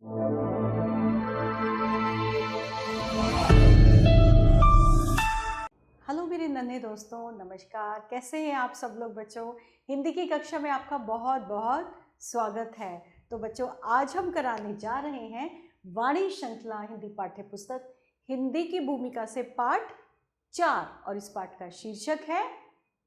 Hello मेरे नन्हे दोस्तों, नमस्कार। कैसे हैं आप सब लोग बच्चों? हिंदी की कक्षा में आपका बहुत बहुत स्वागत है। तो बच्चों, आज हम कराने जा रहे हैं वाणी श्रृंखला हिंदी पाठ्य पुस्तक हिंदी की भूमिका से पाठ 4 और इस पाठ का शीर्षक है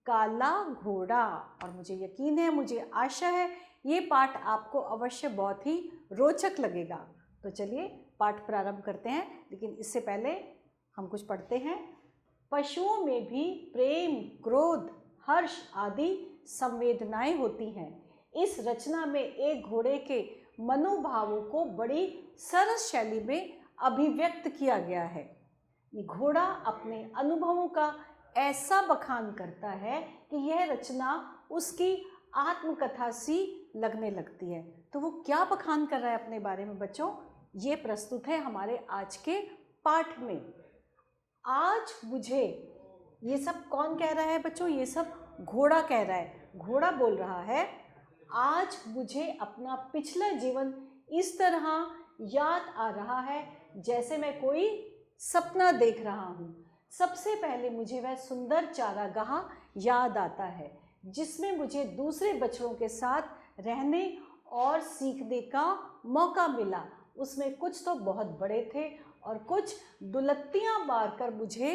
काला घोड़ा। और मुझे यकीन है, मुझे आशा है ये पाठ आपको अवश्य बहुत ही रोचक लगेगा। तो चलिए पाठ प्रारंभ करते हैं, लेकिन इससे पहले हम कुछ पढ़ते हैं। पशुओं में भी प्रेम, क्रोध, हर्ष आदि संवेदनाएं होती हैं। इस रचना में एक घोड़े के मनोभावों को बड़ी सरस शैली में अभिव्यक्त किया गया है। ये घोड़ा अपने अनुभवों का ऐसा बखान करता है कि यह रचना उसकी आत्मकथा सी लगने लगती है। तो वो क्या बखान कर रहा है अपने बारे में बच्चों, ये प्रस्तुत है हमारे आज के पाठ में। आज मुझे, ये सब कौन कह रहा है बच्चों? ये सब घोड़ा कह रहा है। घोड़ा बोल रहा है, आज मुझे अपना पिछला जीवन इस तरह याद आ रहा है जैसे मैं कोई सपना देख रहा हूँ। सबसे पहले मुझे वह सुंदर चारागाह याद आता है जिसमें मुझे दूसरे बछड़ों के साथ रहने और सीखने का मौका मिला। उसमें कुछ तो बहुत बड़े थे और कुछ दुलत्तियां मारकर मुझे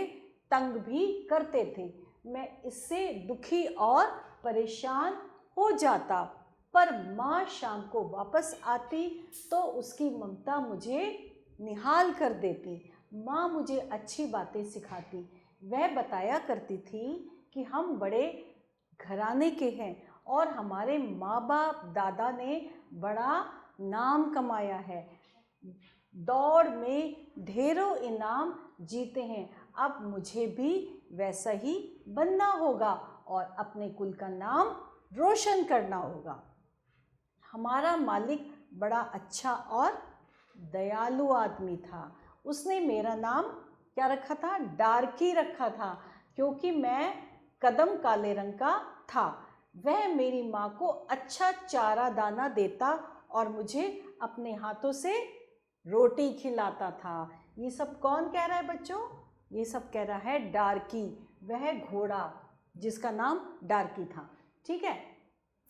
तंग भी करते थे। मैं इससे दुखी और परेशान हो जाता, पर माँ शाम को वापस आती तो उसकी ममता मुझे निहाल कर देती। माँ मुझे अच्छी बातें सिखाती। वह बताया करती थी कि हम बड़े घराने के हैं और हमारे माँ बाप दादा ने बड़ा नाम कमाया है, दौड़ में ढेरों इनाम जीते हैं। अब मुझे भी वैसा ही बनना होगा और अपने कुल का नाम रोशन करना होगा। हमारा मालिक बड़ा अच्छा और दयालु आदमी था। उसने मेरा नाम क्या रखा था? डार्की रखा था, क्योंकि मैं कदम काले रंग का था। वह मेरी माँ को अच्छा चारा दाना देता और मुझे अपने हाथों से रोटी खिलाता था। ये सब कौन कह रहा है बच्चों? ये सब कह रहा है डार्की, वह घोड़ा जिसका नाम डार्की था। ठीक है।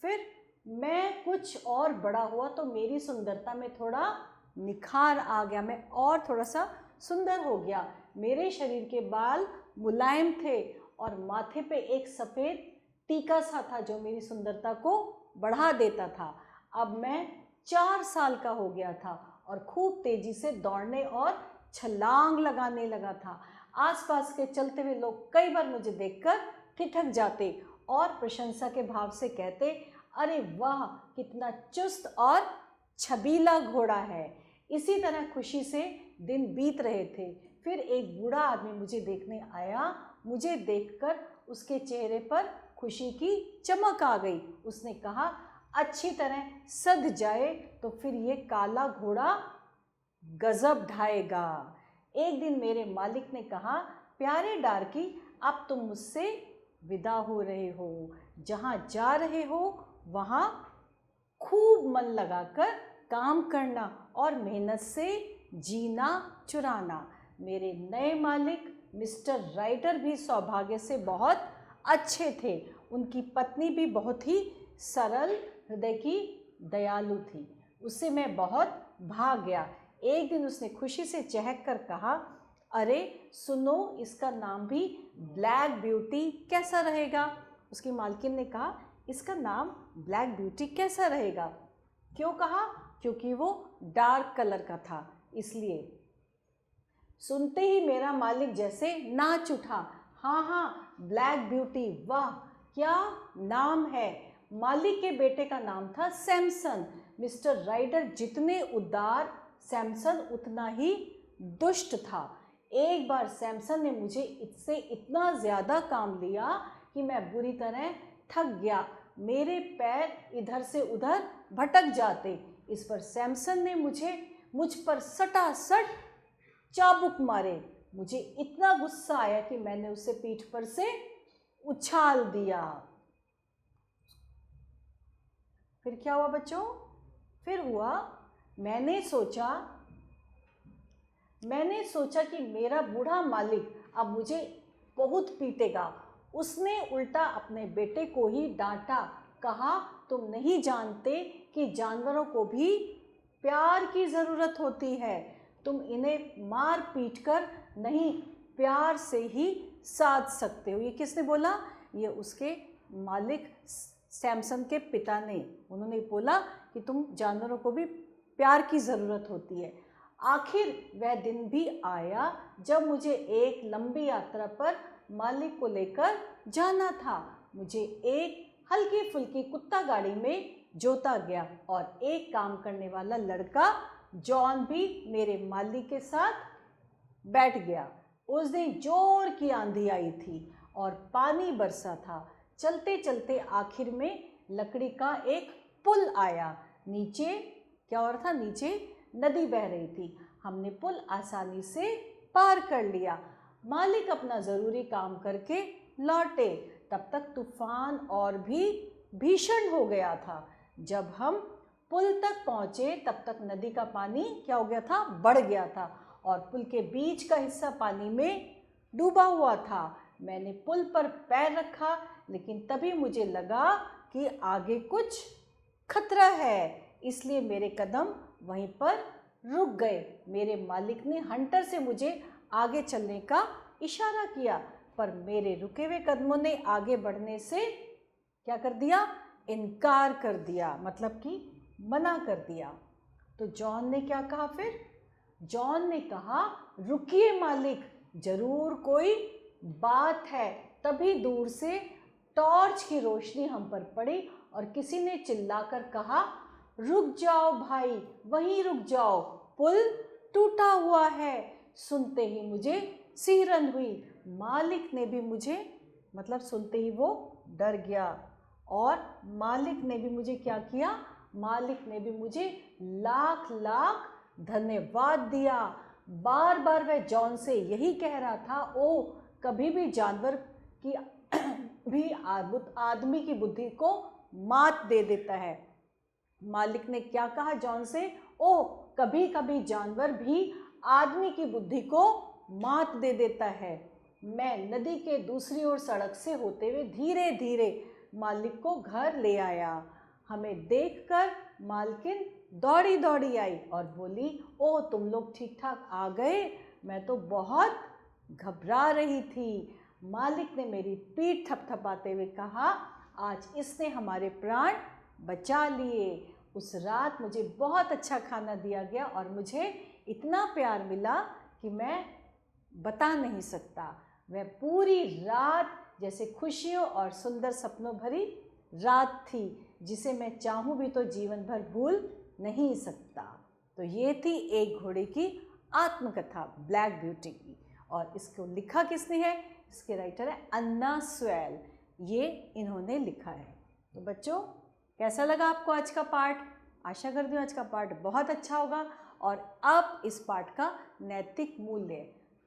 फिर मैं कुछ और बड़ा हुआ तो मेरी सुंदरता में थोड़ा निखार आ गया। मैं और थोड़ा सा सुंदर हो गया। मेरे शरीर के बाल मुलायम थे और माथे पे एक सफ़ेद टीका सा था जो मेरी सुंदरता को बढ़ा देता था। अब मैं 4 साल का हो गया था और खूब तेजी से दौड़ने और छलांग लगाने लगा था। आसपास के चलते हुए लोग कई बार मुझे देखकर ठिठक जाते और प्रशंसा के भाव से कहते, अरे वाह, कितना चुस्त और छबीला घोड़ा है। इसी तरह खुशी से दिन बीत रहे थे। फिर एक बूढ़ा आदमी मुझे देखने आया। मुझे देखकर उसके चेहरे पर खुशी की चमक आ गई। उसने कहा, अच्छी तरह सध जाए तो फिर ये काला घोड़ा गजब ढाएगा। एक दिन मेरे मालिक ने कहा, प्यारे डार्की, अब तुम मुझसे विदा हो रहे हो। जहाँ जा रहे हो वहाँ खूब मन लगाकर काम करना और मेहनत से जीना चुराना। मेरे नए मालिक मिस्टर राइटर भी सौभाग्य से बहुत अच्छे थे। उनकी पत्नी भी बहुत ही सरल हृदय की दयालु थी। उससे मैं बहुत भाग गया। एक दिन उसने खुशी से चहक कर कहा, अरे सुनो, इसका नाम भी ब्लैक ब्यूटी कैसा रहेगा? उसकी मालकिन ने कहा, इसका नाम ब्लैक ब्यूटी कैसा रहेगा? क्यों कहा? क्योंकि वो डार्क कलर का था, इसलिए। सुनते ही मेरा मालिक जैसे नाच उठा। हाँ हाँ, ब्लैक ब्यूटी, वाह क्या नाम है। मालिक के बेटे का नाम था सैमसन। मिस्टर राइडर जितने उदार, सैमसन उतना ही दुष्ट था। एक बार सैमसन ने मुझे इससे इतना ज़्यादा काम लिया कि मैं बुरी तरह थक गया। मेरे पैर इधर से उधर भटक जाते। इस पर सैमसन ने मुझ पर सटासट चाबुक मारे। मुझे इतना गुस्सा आया कि मैंने उसे पीठ पर से उछाल दिया। फिर क्या हुआ बच्चों? फिर हुआ, मैंने सोचा कि मेरा बूढ़ा मालिक अब मुझे बहुत पीटेगा। उसने उल्टा अपने बेटे को ही डांटा, कहा तुम नहीं जानते कि जानवरों को भी प्यार की ज़रूरत होती है। तुम इन्हें मार पीट कर नहीं, प्यार से ही साध सकते हो। ये किसने बोला? ये उसके मालिक सैमसन के पिता ने। उन्होंने बोला कि तुम जानवरों को भी प्यार की ज़रूरत होती है। आखिर वह दिन भी आया जब मुझे एक लंबी यात्रा पर मालिक को लेकर जाना था। मुझे एक हल्की फुल्की कुत्ता गाड़ी में जोता गया और एक काम करने वाला लड़का जॉन भी मेरे मालिक के साथ बैठ गया। उस दिन जोर की आंधी आई थी और पानी बरसा था। चलते चलते आखिर में लकड़ी का एक पुल आया। नीचे क्या हो रहा था? नीचे नदी बह रही थी। हमने पुल आसानी से पार कर लिया। मालिक अपना ज़रूरी काम करके लौटे। तब तक तूफान और भी भीषण हो गया था। जब हम पुल तक पहुँचे तब तक नदी का पानी क्या हो गया था? बढ़ गया था और पुल के बीच का हिस्सा पानी में डूबा हुआ था। मैंने पुल पर पैर रखा, लेकिन तभी मुझे लगा कि आगे कुछ खतरा है, इसलिए मेरे कदम वहीं पर रुक गए। मेरे मालिक ने हंटर से मुझे आगे चलने का इशारा किया, पर मेरे रुके हुए कदमों ने आगे बढ़ने से क्या कर दिया? इनकार कर दिया, मतलब कि मना कर दिया। तो जॉन ने क्या कहा फिर? जॉन ने कहा, रुकिए मालिक, जरूर कोई बात है। तभी दूर से टॉर्च की रोशनी हम पर पड़ी और किसी ने चिल्लाकर कहा, रुक जाओ भाई, वहीं रुक जाओ, पुल टूटा हुआ है। सुनते ही मुझे सिहरन हुई। मालिक ने भी मुझे, मतलब सुनते ही वो डर गया और मालिक ने भी मुझे क्या किया? मालिक ने भी मुझे लाख लाख धन्यवाद दिया। बार बार वह जॉन से यही कह रहा था, ओ कभी भी जानवर की भी आदमी की बुद्धि को मात दे देता है। मालिक ने क्या कहा जॉन से? ओ कभी कभी जानवर भी आदमी की बुद्धि को मात दे देता है। मैं नदी के दूसरी ओर सड़क से होते हुए धीरे धीरे मालिक को घर ले आया। हमें देखकर मालकिन दौड़ी दौड़ी आई और बोली, ओ तुम लोग ठीक ठाक आ गए, मैं तो बहुत घबरा रही थी। मालिक ने मेरी पीठ थपथपाते हुए कहा, आज इसने हमारे प्राण बचा लिए। उस रात मुझे बहुत अच्छा खाना दिया गया और मुझे इतना प्यार मिला कि मैं बता नहीं सकता। वह पूरी रात जैसे खुशियों और सुंदर सपनों भरी रात थी, जिसे मैं चाहूँ भी तो जीवन भर भूल नहीं सकता। तो ये थी एक घोड़े की आत्मकथा, ब्लैक ब्यूटी की। और इसको लिखा किसने है? इसके राइटर है अन्ना स्वेल। ये इन्होंने लिखा है। तो बच्चों, कैसा लगा आपको आज का पाठ? आशा करती हूँ आज का पाठ बहुत अच्छा होगा। और अब इस पाठ का नैतिक मूल्य,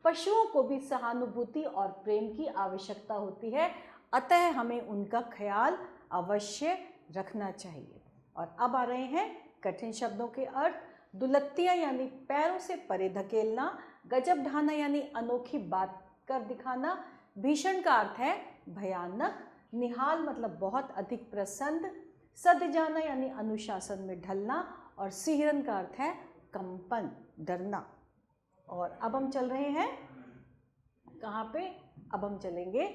पशुओं को भी सहानुभूति और प्रेम की आवश्यकता होती है, अतः हमें उनका ख्याल अवश्य रखना चाहिए। और अब आ रहे हैं कठिन शब्दों के अर्थ। दुलत्तियाँ यानी पैरों से परे धकेलना, गजब ढाना यानी अनोखी बात कर दिखाना, भीषण का अर्थ है भयानक, निहाल मतलब बहुत अधिक प्रसन्न, सध जाना यानी अनुशासन में ढलना, और सिहरन का अर्थ है कंपन, डरना। और अब हम चल रहे हैं कहाँ पे? अब हम चलेंगे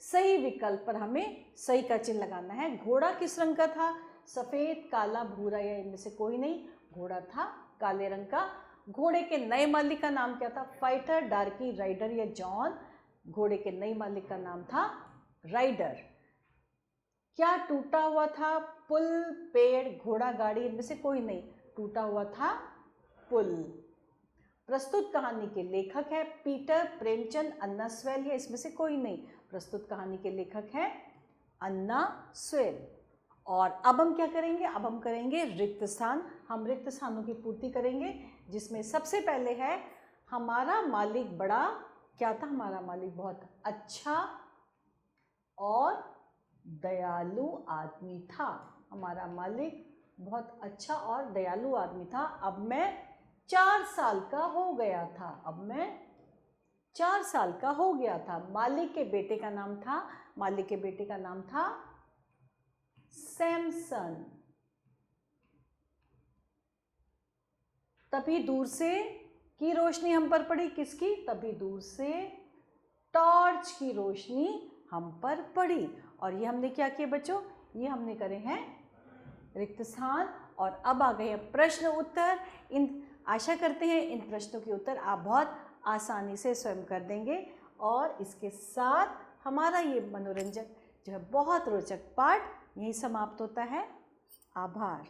सही विकल्प पर। हमें सही का चिन्ह लगाना है। घोड़ा किस रंग का था? सफ़ेद, काला, भूरा या इनमें से कोई नहीं। घोड़ा था काले रंग का। घोड़े के नए मालिक का नाम क्या था? फाइटर, डार्की, राइडर या जॉन। घोड़े के नए मालिक का नाम था राइडर। क्या टूटा हुआ था? पुल, पेड़, घोड़ा, गाड़ी, इनमें से कोई नहीं। टूटा हुआ था पुल। प्रस्तुत कहानी के लेखक है पीटर, प्रेमचंद, अन्ना स्वेल या इसमें से कोई नहीं। प्रस्तुत कहानी के लेखक हैं अन्ना स्वेल। और अब हम क्या करेंगे? अब हम करेंगे रिक्त स्थान। हम रिक्त स्थानों की पूर्ति करेंगे, जिसमें सबसे पहले है हमारा मालिक बड़ा क्या था? हमारा मालिक बहुत अच्छा और दयालु आदमी था। हमारा मालिक बहुत अच्छा और दयालु आदमी था। अब मैं 4 साल का हो गया था। अब मैं 4 साल का हो गया था। मालिक के बेटे का नाम था सैमसन। तभी दूर से की रोशनी हम पर पड़ी। किसकी? तभी दूर से टॉर्च की रोशनी हम पर पड़ी। और ये हमने क्या किया बच्चों? ये हमने करे हैं रिक्त स्थान। और अब आ गए हैं प्रश्न उत्तर। आशा करते हैं इन प्रश्नों के उत्तर आप बहुत आसानी से स्वयं कर देंगे। और इसके साथ हमारा ये मनोरंजक जो है बहुत रोचक पाठ यहीं समाप्त होता है। आभार।